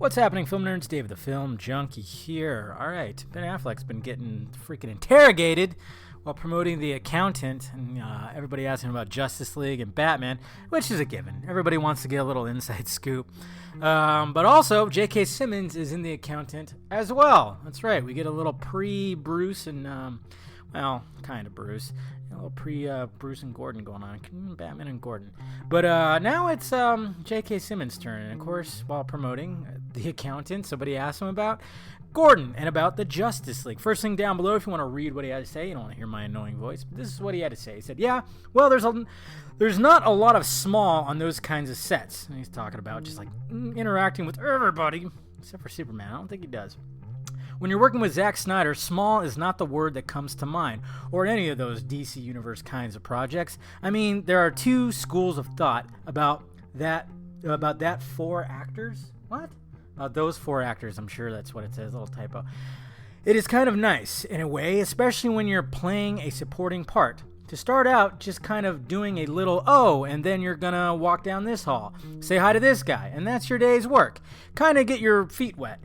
What's happening, film nerds? Dave the Film Junkie here. All right, Ben Affleck's been getting freaking interrogated while promoting The Accountant, and everybody asking about Justice League and Batman, which is a given. Everybody wants to get a little inside scoop. But also, J.K. Simmons is in The Accountant as well. That's right, we get a little pre-Bruce and, well, kind of Bruce. A little pre-Bruce and Gordon going on. Batman and Gordon. But now it's J.K. Simmons' turn. And, of course, while promoting The Accountant, somebody asked him about Gordon and about the Justice League. First thing down below, if you want to read what he had to say, you don't want to hear my annoying voice, but this is what he had to say. He said, yeah, well, there's not a lot of small on those kinds of sets. And he's talking about just, like, interacting with everybody, except for Superman. I don't think he does. When you're working with Zack Snyder, small is not the word that comes to mind, or any of those DC Universe kinds of projects. I mean, there are two schools of thought about that four actors. What? About those four actors, I'm sure that's what it says, a little typo. It is kind of nice, in a way, especially when you're playing a supporting part. To start out, just kind of doing a little, oh, and then you're gonna walk down this hall, say hi to this guy, and that's your day's work. Kind of get your feet wet.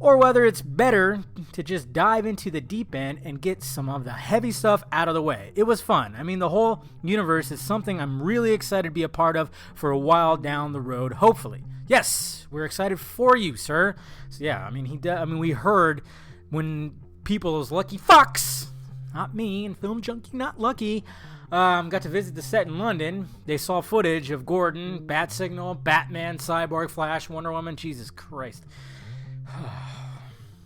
Or whether it's better to just dive into the deep end and get some of the heavy stuff out of the way. It was fun. I mean, the whole universe is something I'm really excited to be a part of for a while down the road, hopefully. Yes, we're excited for you, sir. So yeah, I mean, we heard when people's lucky fucks, not me, and Film Junkie not lucky, got to visit the set in London. They saw footage of Gordon, Bat Signal, Batman, Cyborg, Flash, Wonder Woman. Jesus Christ.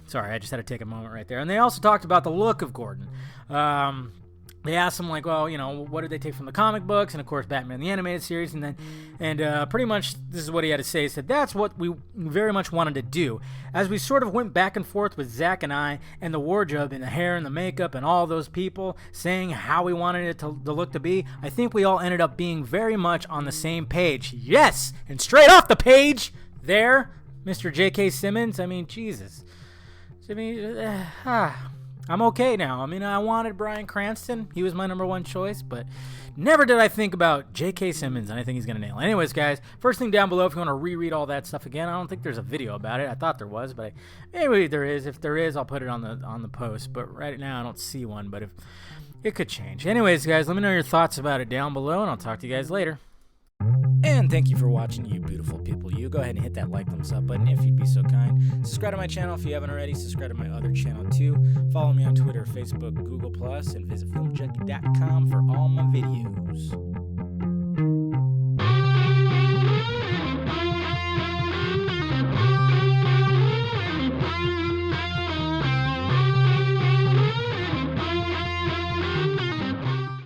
Sorry, I just had to take a moment right there. And they also talked about the look of Gordon. They asked him, like, well, you know, what did they take from the comic books? And, of course, Batman the Animated Series. And pretty much this is what he had to say. He said, that's what we very much wanted to do. As we sort of went back and forth with Zach and I and the wardrobe and the hair and the makeup and all those people saying how we wanted it to look to be, I think we all ended up being very much on the same page. Yes! And straight off the page there, Mr. J.K. Simmons, I mean, Jesus. I mean, I'm okay now. I mean, I wanted Bryan Cranston. He was my number one choice, but never did I think about J.K. Simmons, and I think he's going to nail it. Anyways, guys, first thing down below, if you want to reread all that stuff again, I don't think there's a video about it. I thought there was, but maybe there is. If there is, I'll put it on the post, but right now I don't see one, but if it could change. Anyways, guys, let me know your thoughts about it down below, and I'll talk to you guys later. And thank you for watching, you beautiful people. You go ahead and hit that like, thumbs up button if you'd be so kind. Subscribe to my channel if you haven't already. Subscribe to my other channel too. Follow me on Twitter, Facebook, Google+, and visit filmjunkie.com for all my videos.